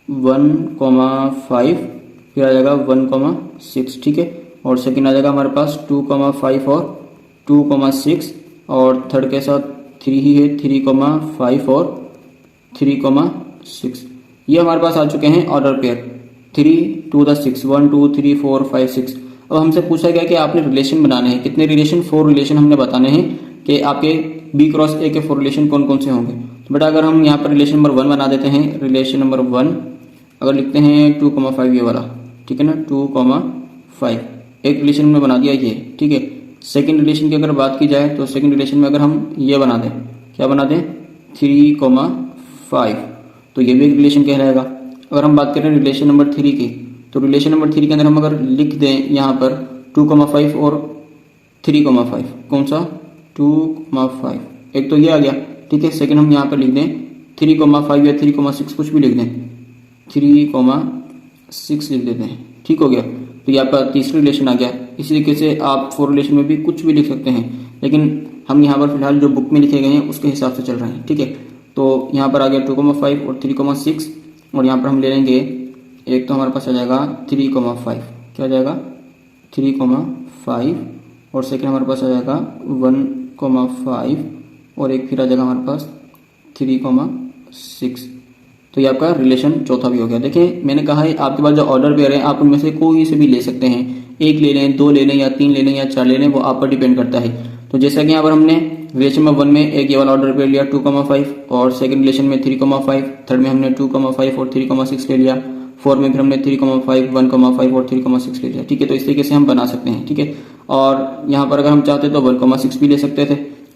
1,5, फिर आ जाएगा 1,6, ठीक है, और सेकंड आ जाएगा हमारे पास 2,5 और 2,6 और थर्ड के साथ 3 ही है 3,5 और 3,6। ये हमारे पास आ चुके हैं ऑर्डर पेयर 3 to the 6, 1 2 3 4 5 6। अब हमसे पूछा गया कि आपने रिलेशन बनाने हैं, कितने रिलेशन 4 रिलेशन हमने बताने हैं कि आपके बी क्रॉस ए के 4 रिलेशन कौन कौन से होंगे। तो बेटा अगर हम यहाँ पर रिलेशन नंबर 1 बना देते हैं, रिलेशन नंबर 1 अगर लिखते हैं 2,5 ये वाला, ठीक है ना, 2,5 एक रिलेशन में बना दिया ये, ठीक है। सेकंड रिलेशन की अगर बात की जाए तो सेकंड रिलेशन में अगर हम ये बना दें, क्या बना दें 3,5, तो ये भी एक रिलेशन कहलाएगा। अगर हम बात करें रिलेशन नंबर 3 की, तो रिलेशन नंबर 3 के अंदर हम अगर लिख दें यहाँ पर 2,5 और 3,5, कौन सा 2,5, एक तो ये आ गया, ठीक है। सेकंड हम यहाँ पर लिख दें 3,5 या 3,6 कुछ भी लिख दें, 3,6 लिख देते हैं, ठीक हो गया। तो ये आपका तीसरा रिलेशन आ गया। इसी तरीके से आप 4 रिलेशन में भी कुछ भी लिख सकते हैं, लेकिन हम यहाँ पर फिलहाल जो बुक में लिखे गए हैं उसके हिसाब से चल रहे हैं, ठीक है। तो यहाँ पर आ गया 2,5 और 3,6 और यहाँ पर हम ले लेंगे एक तो हमारे पास आ जाएगा 3,5, क्या आ जाएगा 3,5 और सेकंड हमारे पास आ जाएगा 1,5 और एक फिर आ जाएगा हमारे पास 3,6। तो ये आपका रिलेशन चौथा भी हो गया। देखिए मैंने कहा है आपके पास जो ऑर्डर पेयर है आप उनमें से कोई से भी ले सकते हैं, एक ले लें, 2 ले लें या 3 ले लें या 4 ले लें, वो आप पर डिपेंड करता है। तो जैसा कि यहाँ पर हमने रिलेशन में 1 में एक ये वाला ऑर्डर पेयर लिया 2,5 और सेकंड रिलेशन में 3,5, थर्ड में हमने 2,5 और 3,6 ले लिया, 4 में फिर हमने 3,5 1,5 और 3,6 ले लिया, ठीक है। तो इस तरीके से हम बना सकते हैं, ठीक है। और यहाँ पर अगर हम चाहते तो 1,6 भी ले सकते थे,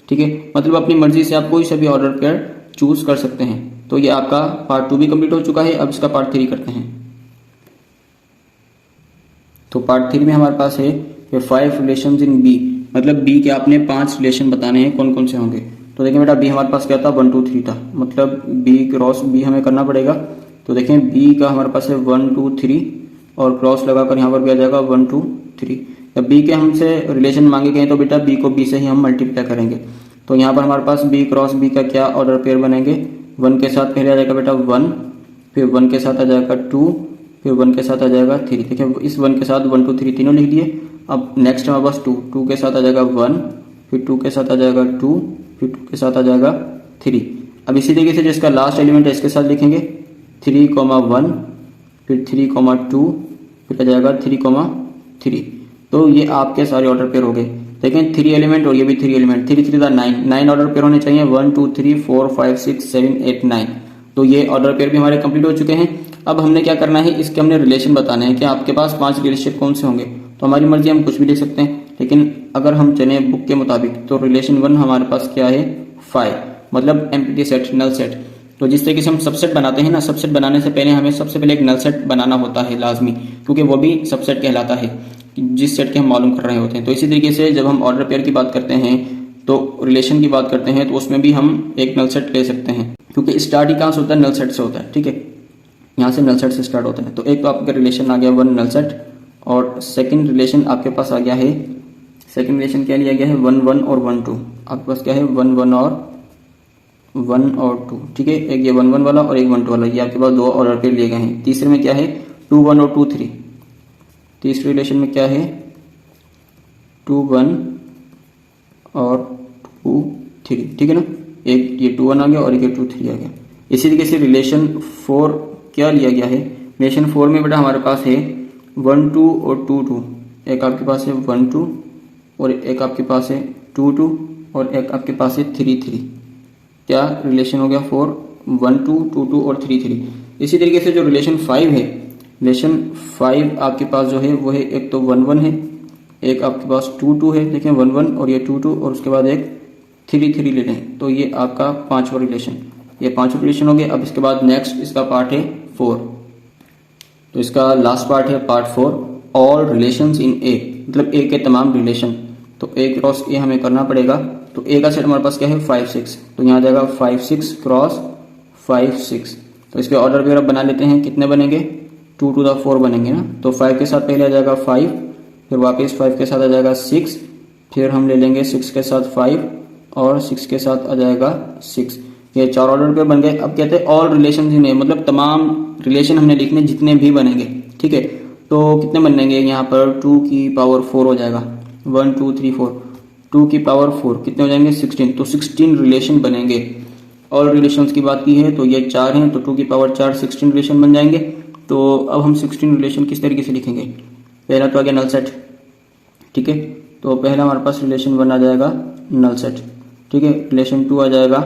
ठीक है। मतलब अपनी मर्जी से आप कोई सा भी ऑर्डर पेयर चूज कर सकते हैं। तो ये आपका पार्ट 2 भी कंप्लीट हो चुका है। अब इसका पार्ट 3 करते हैं। तो पार्ट 3 में हमारे पास है 5 रिलेशंस इन बी। मतलब बी के आपने 5 रिलेशन बताने हैं, कौन कौन से होंगे। तो देखें बेटा बी हमारे पास क्या था 1 2 3 था, मतलब बी क्रॉस बी हमें करना पड़ेगा। तो देखें बी का हमारे पास है 1 2 3 और क्रॉस लगाकर यहाँ पर भी आ जाएगा 1 2 3। जब बी के हमसे रिलेशन मांगे गए तो बेटा बी को बी से ही हम मल्टीप्लाई करेंगे। तो यहाँ पर हमारे पास बी क्रॉस बी का क्या ऑर्डर पेयर बनेंगे, 1 के साथ पहले आ जाएगा बेटा 1, फिर 1 के साथ आ जाएगा 2, फिर 1 के साथ आ जाएगा 3। देखिए इस 1 के साथ 1 2 3 तीनों लिख दिए। अब नेक्स्ट हमारे पास 2, 2 के साथ आ जाएगा 1, फिर 2 के साथ आ जाएगा 2, फिर 2 के साथ आ जाएगा 3। अब इसी तरीके से जिसका लास्ट एलिमेंट है इसके साथ लिखेंगे 3,1, फिर 3,2, फिर आ जाएगा 3,3। तो ये आपके सारे ऑर्डर पेयर हो गए। देखें 3 एलिमेंट और ये भी 3 एलिमेंट, 3 3 9 ऑर्डर पेयर होने चाहिए, 1 2 3 4 5 6 7 8 9। तो ये ऑर्डर पेयर भी हमारे कंप्लीट हो चुके हैं। अब हमने क्या करना है, इसके हमने रिलेशन बताने हैं कि आपके पास 5 रिलेशन कौन से होंगे। तो हमारी मर्जी हम कुछ भी लिख सकते हैं, लेकिन अगर हम चले बुक के मुताबिक तो रिलेशन 1 हमारे पास क्या है 5, मतलब एम्प्टी सेट, नल सेट। तो जिस तरीके से हम सबसेट बनाते हैं ना, सबसेट बनाने से पहले हमें सबसे पहले एक नल सेट बनाना होता है लाजमी, क्योंकि वो भी सबसेट कहलाता है जिस सेट के हम मालूम कर रहे होते हैं। तो इसी तरीके से जब हम ऑर्डर पेयर की बात करते हैं तो रिलेशन की बात करते हैं तो उसमें भी हम एक नल सेट ले सकते हैं, क्योंकि स्टार्ट ही कहाँ से होता है, नल सेट से होता है। ठीक है, यहाँ से नल सेट से स्टार्ट होता है। तो एक तो आपका रिलेशन आ गया 1 नल सेट, और सेकंड रिलेशन आपके पास आ गया है, सेकंड रिलेशन क्या लिया गया है 1 1 और 1 2। आपके पास क्या है 1 1 और 1 और 2। ठीक है, एक ये 1 1 वाला और एक 1 2 वाला, ये आपके पास 2 ऑर्डर पेयर लिए गए हैं। तीसरे में क्या है 2 1 और 2 3। तीसरे रिलेशन में क्या है 2 1 और 2 3। ठीक है ना, एक ये 2 1 आ गया और एक 2 3 आ गया। इसी तरीके से रिलेशन 4 क्या लिया गया है, रिलेशन 4 में बेटा हमारे पास है 1 2 और 2 2। एक आपके पास है 1 2 और एक आपके पास है 2 2 और एक आपके पास है 3 3। क्या रिलेशन हो गया 4 1 2 2 2 और 3 3। इसी तरीके से जो रिलेशन 5 है, रिलेशन 5 आपके पास जो है वो है एक तो 1 1 है, एक आपके पास 2 2 है, देखें 1 1 और ये 2 2 और उसके बाद एक 3 3 ले लें। तो ये आपका 5वां रिलेशन, ये 5वां रिलेशन हो गया। अब इसके बाद नेक्स्ट इसका पार्ट है 4। तो इसका लास्ट पार्ट है पार्ट 4, ऑल रिलेशंस इन ए, मतलब ए के तमाम रिलेशन। तो ए क्रॉस ए हमें करना पड़ेगा। तो ए का सेट हमारे पास क्या है 5 6। तो यहाँ आ जाएगा 5 6 क्रॉस 5 6। तो इसके ऑर्डर पेयर अब बना लेते हैं, कितने बनेंगे 2 to the 4 बनेंगे ना। तो 5 के साथ पहले आ जाएगा 5, फिर वापस 5 के साथ आ जाएगा 6, फिर हम ले लेंगे 6 के साथ 5 और 6 के साथ आ जाएगा 6। ये 4 ऑर्डर पे बन गए। अब कहते हैं ऑल रिलेशन इन ए, मतलब तमाम रिलेशन हमने लिखने जितने भी बनेंगे। ठीक है, तो कितने बनेंगे यहाँ पर 2 की पावर 4 हो जाएगा, 1 2 3 4, 2 की पावर 4 कितने हो जाएंगे 16। तो 16 रिलेशन बनेंगे। ऑल रिलेशंस की बात की है तो ये 4 हैं, तो 2 की पावर 4 16 रिलेशन बन जाएंगे। तो अब हम 16 रिलेशन किस तरीके से लिखेंगे, पहला तो आ गया नल सेट। ठीक है, तो पहला हमारे पास रिलेशन 1 आ जाएगा नल सेट। ठीक है, रिलेशन 2 आ जाएगा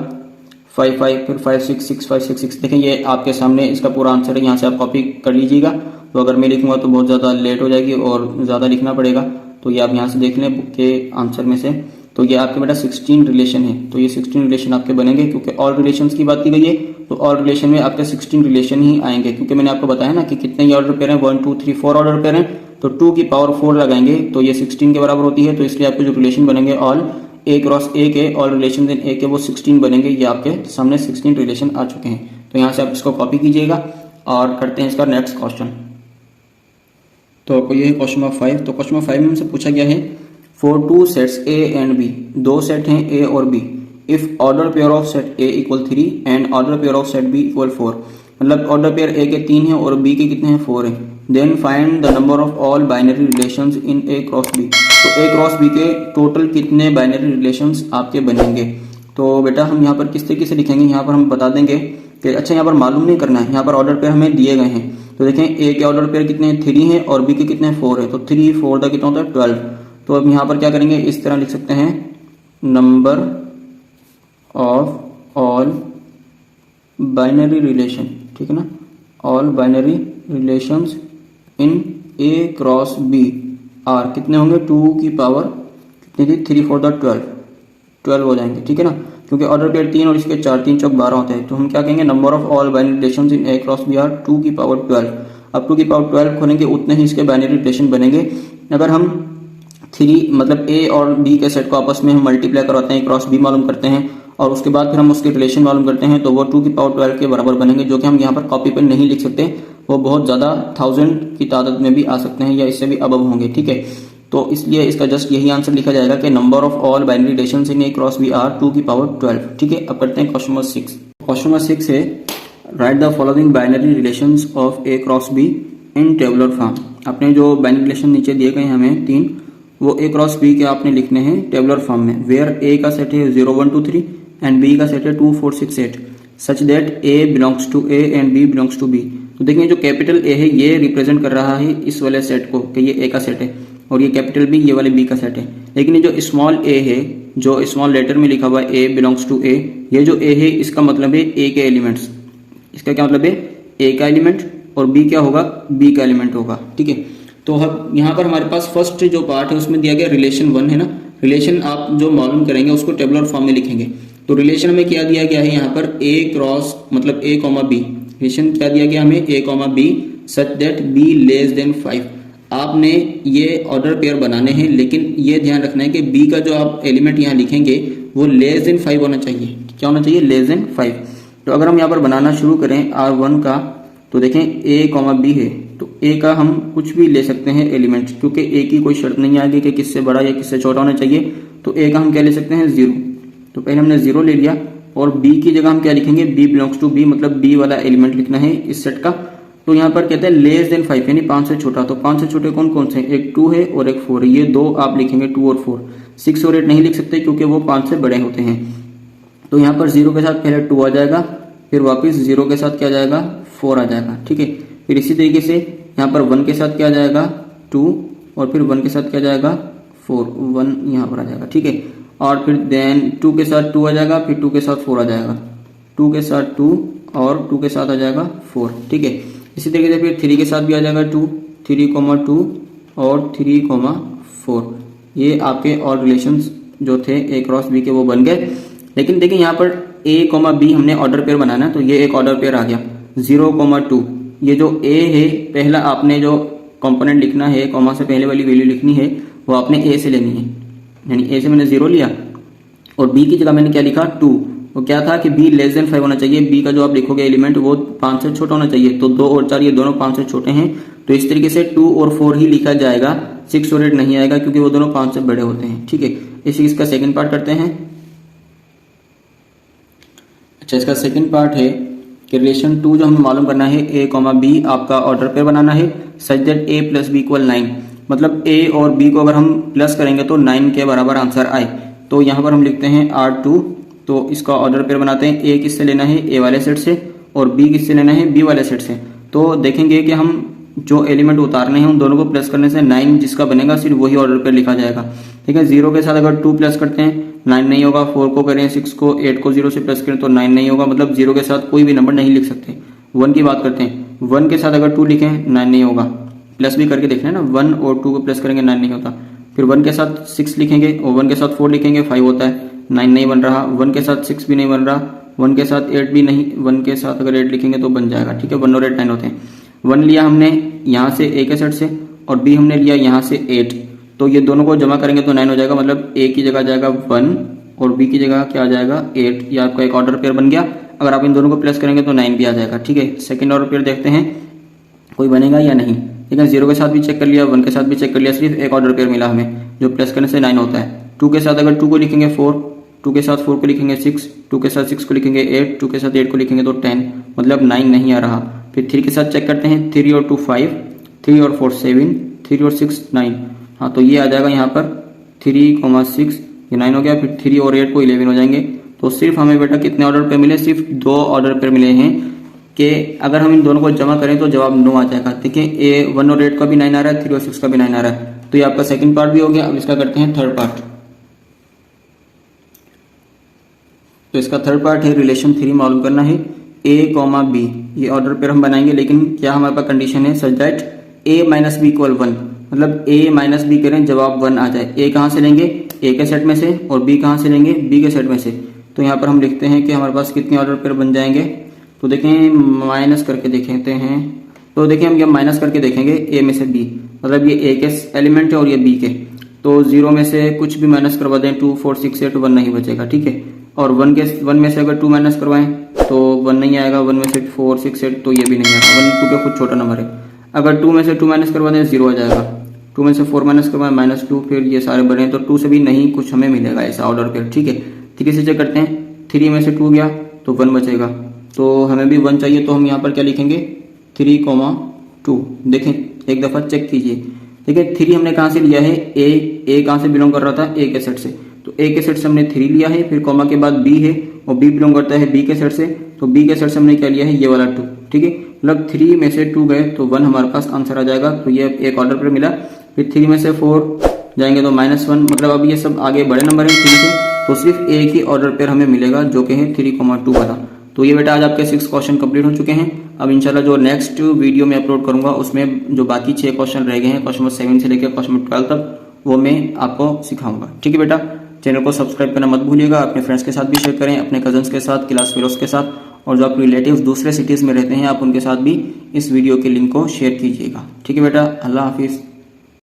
5 5, फिर 5 6 6 5 6 6। देखें ये आपके सामने इसका पूरा आंसर है, यहाँ से आप कॉपी कर लीजिएगा। तो अगर मैं लिखूंगा तो बहुत ज़्यादा लेट हो जाएगी और ज़्यादा लिखना पड़ेगा, तो ये आप यहाँ से देख लें बुक के आंसर में से। तो ये आपके बेटा 16 रिलेशन है, तो ये 16 रिलेशन आपके बनेंगे, क्योंकि ऑल रिलेशंस की बात की गई है। तो ऑल रिलेशन में आपके 16 रिलेशन ही आएंगे, क्योंकि मैंने आपको बताया ना कि कितने ये ऑर्डर पेयर हैं 1 2 3 4 ऑर्डर पेयर हैं। तो 2 की पावर 4 लगाएंगे तो ये 16 के बराबर होती है। तो इसलिए आपके जो रिलेशन बनेंगे ऑल ए क्रॉस ए के, ऑल रिलेशन इन ए के वो 16 बनेंगे। ये आपके सामने 16 रिलेशन आ चुके हैं। तो यहाँ से आप इसको कॉपी कीजिएगा और करते हैं इसका नेक्स्ट क्वेश्चन। तो ये है क्वेश्चन नंबर 5। तो क्वेश्चन नंबर 5 में हमसे पूछा गया है for 2 sets A and B, 2 set हैं ए और B, if order pair of set A equal 3 and order pair of set B equal 4। मतलब ऑर्डर पेयर ए के 3 हैं और बी के कितने हैं 4 हैं। Then find the number of all binary relations in A cross B. तो A cross B के टोटल कितने बाइनरी रिलेशंस आपके बनेंगे। तो बेटा हम यहाँ पर किस तरीके से लिखेंगे, यहाँ पर हम बता देंगे कि अच्छा यहाँ पर मालूम नहीं करना है, यहाँ पर ऑर्डर पेयर हमें दिए गए हैं। तो देखें ए के ऑर्डर पेयर कितने 3 हैं और बी के कितने 4 है। तो 3 4 का कितना होता है 12। तो अब यहाँ पर क्या करेंगे, इस तरह लिख सकते हैं number of all binary relation. ठीक है ना, all binary relations in A cross B are कितने होंगे 2 की पावर कितनी थी 3 4 12 हो जाएंगे। ठीक है ना, क्योंकि ऑर्डर पेयर 3 और इसके 4 3 चौक 12 होते हैं। तो हम क्या कहेंगे number of all binary relations in A cross B are 2 की पावर 12। अब 2 की पावर 12 खोलेंगे उतने ही इसके बाइनरी रिलेशन बनेंगे। अगर हम 3 मतलब ए और बी के सेट को आपस में हम मल्टीप्लाई करवाते हैं, क्रॉस बी मालूम करते हैं और उसके बाद फिर हम उसके रिलेशन मालूम करते हैं, तो वो 2 की पावर 12 के बराबर बनेंगे, जो कि हम यहाँ पर कॉपी पे नहीं लिख सकते, वो बहुत ज़्यादा 1000 की तादाद में भी आ सकते हैं या इससे भी अबव होंगे। ठीक है, तो इसलिए इसका जस्ट यही आंसर लिखा जाएगा कि number of all binary relations in A cross B are 2 की पावर 12। ठीक है, अब करते हैं क्वेश्चन नंबर 6। क्वेश्चन नंबर 6 है right the following binary relations of A cross be in tabular form. अपने जो बाइनरी रिलेशन नीचे दिए गए हैं हमें 3, वो ए क्रॉस बी के आपने लिखने हैं टेबुलर फॉर्म में, वेयर ए का सेट है 0 1 2 3 एंड बी का सेट है 2 4 6 8 such that A belongs to A and B belongs to B. तो देखिए जो कैपिटल ए है ये रिप्रेजेंट कर रहा है इस वाले सेट को कि ये ए का सेट है, और ये कैपिटल बी ये वाले बी का सेट है। लेकिन ये जो स्मॉल ए है, जो स्मॉल लेटर में लिखा हुआ है ए बिलोंग्स टू ए, ये जो ए है इसका मतलब है ए के एलिमेंट्स। इसका क्या मतलब है? ए का एलिमेंट, और बी क्या होगा? बी का एलिमेंट होगा। ठीक है, तो हम यहाँ पर हमारे पास फर्स्ट जो पार्ट है उसमें दिया गया रिलेशन 1 है ना। रिलेशन आप जो मालूम करेंगे उसको टेबुलर फॉर्म में लिखेंगे। तो रिलेशन में क्या दिया गया है यहाँ पर? ए क्रॉस मतलब ए कॉमा बी। रिलेशन क्या दिया गया हमें? A comma B such that B less than 5। आपने ये ऑर्डर पेयर बनाने हैं, लेकिन ये ध्यान रखना है कि बी का जो आप एलिमेंट यहाँ लिखेंगे वो लेस देन 5 होना चाहिए। क्या होना चाहिए? Less than 5। तो अगर हम यहाँ पर बनाना शुरू करें R1 का, तो देखें ए कॉमा बी है, तो ए का हम कुछ भी ले सकते हैं एलिमेंट, क्योंकि ए की कोई शर्त नहीं आएगी कि किससे बड़ा या किससे छोटा होना चाहिए। तो ए का हम क्या ले सकते हैं? 0। तो पहले हमने 0 ले लिया, और बी की जगह हम क्या लिखेंगे? बी बिलोंग्स टू बी, मतलब बी वाला एलिमेंट लिखना है इस सेट का। तो यहाँ पर कहते हैं लेस देन 5 यानी 5 से छोटा। तो 5 से छोटे कौन कौन से? एक 2 है और एक 4 है, ये दो आप लिखेंगे 2 और 4। 6 और 8 नहीं लिख सकते क्योंकि वो 5 से बड़े होते हैं। तो यहाँ पर 0 के साथ पहले 2 आ जाएगा, फिर वापस 0 के साथ क्या आ जाएगा? 4 आ जाएगा। ठीक है, फिर इसी तरीके से यहाँ पर 1 के साथ क्या आ जाएगा? 2, और फिर 1 के साथ क्या आ जाएगा? 4। 1 यहाँ पर आ जाएगा। ठीक है, और फिर देन 2 के साथ 2 आ जाएगा, फिर 2 के साथ 4 आ जाएगा, 2 के साथ 2 और 2 के साथ आ जाएगा 4। ठीक है, इसी तरीके से फिर 3 के साथ भी आ जाएगा 2, 3,2 और 3,4। ये आपके और रिलेशंस जो थे ए क्रॉस बी के वो बन गए। लेकिन देखिए यहाँ पर ए कॉमा बी हमने ऑर्डर पेयर बनाना, तो ये एक ऑर्डर पेयर आ गया 0,2। ये जो ए है, पहला आपने जो कंपोनेंट लिखना है, कॉमा से पहले वाली वैल्यू लिखनी है, वो आपने ए से लेनी है। यानी ए से मैंने 0 लिया और बी की जगह मैंने क्या लिखा? 2। वो क्या था कि बी लेस देन 5 होना चाहिए। बी का जो आप लिखोगे एलिमेंट वो 5 से छोटा होना चाहिए। तो 2 और 4 ये दोनों 5 से छोटे हैं, तो इस तरीके से 2 और 4 ही लिखा जाएगा, 6 और 8 नहीं आएगा क्योंकि वो दोनों 5 से बड़े होते हैं। ठीक है, इसी इसका सेकंड पार्ट करते हैं। अच्छा, इसका सेकंड पार्ट है कि रिलेशन 2 जो हमें मालूम करना है, ए कॉमा बी आपका ऑर्डर पेयर बनाना है such that A plus B equal 9। मतलब ए और बी को अगर हम प्लस करेंगे तो 9 के बराबर आंसर आए। तो यहाँ पर हम लिखते हैं R2। तो इसका ऑर्डर पेयर बनाते हैं। ए किससे लेना है? ए वाले सेट से, और बी किससे लेना है? बी वाले सेट से। तो देखेंगे कि हम जो एलिमेंट उतारने हैं उन दोनों को प्लस करने से 9 जिसका बनेगा सिर्फ वही ऑर्डर पेयर लिखा जाएगा। ठीक है, 0 के साथ अगर 2 प्लस करते हैं 9 नहीं होगा, 4 को करें, 6 को 8 को 0 से प्लस करें तो 9 नहीं होगा, मतलब 0 के साथ कोई भी नंबर नहीं लिख सकते। 1 की बात करते हैं, 1 के साथ अगर 2 लिखें 9 नहीं होगा। प्लस भी करके देख लें ना, 1 और 2 को प्लस करेंगे 9 नहीं होता। फिर 1 के साथ 6 लिखेंगे और 1 के साथ 4 लिखेंगे 5 होता है, 9 नहीं बन रहा। 1 के साथ 6 भी नहीं बन रहा, 1 के साथ 8 भी नहीं, 1 के साथ अगर 8 लिखेंगे तो बन जाएगा। ठीक है, 1 और 8 9 होते हैं। 1 लिया हमने यहाँ से ए के सेट से, और बी हमने लिया यहाँ से 8। तो ये दोनों को जमा करेंगे तो 9 हो जाएगा, मतलब ए की जगह जाएगा 1 और बी की जगह क्या आ जाएगा? 8। ये आपका एक ऑर्डर पेयर बन गया। अगर आप इन दोनों को प्लस करेंगे तो 9 भी आ जाएगा। ठीक है, सेकंड ऑर्डर पेयर देखते हैं कोई बनेगा या नहीं। ठीक है, 0 के साथ भी चेक कर लिया, 1 के साथ भी चेक कर लिया, सिर्फ एक ऑर्डर पेयर मिला हमें जो प्लस करने से 9 होता है। 2 के साथ अगर 2 को लिखेंगे 4, 2 के साथ 4 को लिखेंगे 6, 2 के साथ 6 को लिखेंगे 8, 2 के साथ 8 को लिखेंगे तो 10, मतलब 9 नहीं आ रहा। फिर 3 के साथ चेक करते हैं, 3 और 2 5, 3 और 4 7, 3 और 6 9। हाँ, तो ये आ जाएगा यहाँ पर 3,6, ये 9 हो गया। फिर 3 और 8 को 11 हो जाएंगे। तो सिर्फ हमें बेटा कितने ऑर्डर पेयर मिले? सिर्फ 2 ऑर्डर पेयर मिले हैं कि अगर हम इन दोनों को जमा करें तो जवाब 9 आ जाएगा। ठीक है, ए 1 और 8 का भी 9 आ रहा है, 3 और 6 का भी 9 आ रहा है। तो ये आपका सेकंड पार्ट भी हो गया। अब इसका करते हैं थर्ड पार्ट। तो इसका थर्ड पार्ट है रिलेशन 3 मालूम करना है, ए कॉमा बी। ये ऑर्डर पेयर हम बनाएंगे, लेकिन क्या हमारे पास कंडीशन है? Such that A minus B equal 1, मतलब ए माइनस बी करें जवाब 1 आ जाए। ए कहाँ से लेंगे? ए के सेट में से, और बी कहाँ से लेंगे? बी के सेट में से। तो यहाँ पर हम लिखते हैं कि हमारे पास कितने ऑर्डर पेयर बन जाएंगे। तो देखें, माइनस करके देखते हैं। तो देखिए हम ये माइनस करके देखेंगे ए में से बी, मतलब ये ए के एलिमेंट है और ये बी के। तो 0 में से कुछ भी माइनस करवा दें 2 4 6 8 1 नहीं बचेगा, ठीक है। और 1 में से अगर 2 माइनस करवाएं तो 1 नहीं आएगा, 1 में से 4 6 8 तो ये भी नहीं आएगा, 1 क्योंकि खुद छोटा नंबर है। अगर 2 में से 2 माइनस करवा दें 0 आ जाएगा, 2 में से 4 माइनस करवाएं -2, फिर ये सारे बड़े हैं तो 2 से भी नहीं कुछ हमें मिलेगा ऐसा ऑर्डर पे, ठीक है। ठीक है, इसे चेक करते हैं। 3 में से 2 गया तो 1 बचेगा, तो हमें भी 1 चाहिए, तो हम यहाँ पर क्या लिखेंगे 3,2। देखें एक दफा चेक कीजिए, ठीक है। 3 हमने कहाँ से लिया है, ए कहाँ से बिलोंग कर रहा था, ए के सेट से, तो ए के सेट से हमने 3 लिया है, फिर कॉमा के बाद बी है और बी बिलोंग करता है बी के सेट से, तो बी के सेट से हमने क्या लिया है, ये वाला 2, ठीक है। मतलब 3 में से 2 गए तो 1 हमारे पास आंसर आ जाएगा, तो ये एक ऑर्डर पर मिला। फिर 3 में से 4 जाएंगे तो -1, मतलब अब ये सब आगे बड़े नंबर है 3 से, तो सिर्फ एक ही ऑर्डर पेयर हमें मिलेगा जो कि है 3,2 वाला। तो ये बेटा आज आपके 6 क्वेश्चन कंप्लीट हो चुके हैं। अब इंशाल्लाह जो नेक्स्ट वीडियो में अपलोड करूंगा उसमें जो बाकी 6 क्वेश्चन रह गए हैं, क्वेश्चन नंबर 7 से लेकर क्वेश्चन नंबर 12 तक, वो मैं आपको सिखाऊंगा, ठीक है बेटा। चैनल को सब्सक्राइब करना मत भूलिएगा, अपने फ्रेंड्स के साथ भी शेयर करें, अपने कजन्स के साथ, क्लास फेलोज के साथ, और जो आप रिलेटिव्स दूसरे सिटीज़ में रहते हैं आप उनके साथ भी इस वीडियो के लिंक को शेयर कीजिएगा, ठीक है बेटा। अल्लाह हाफिज़।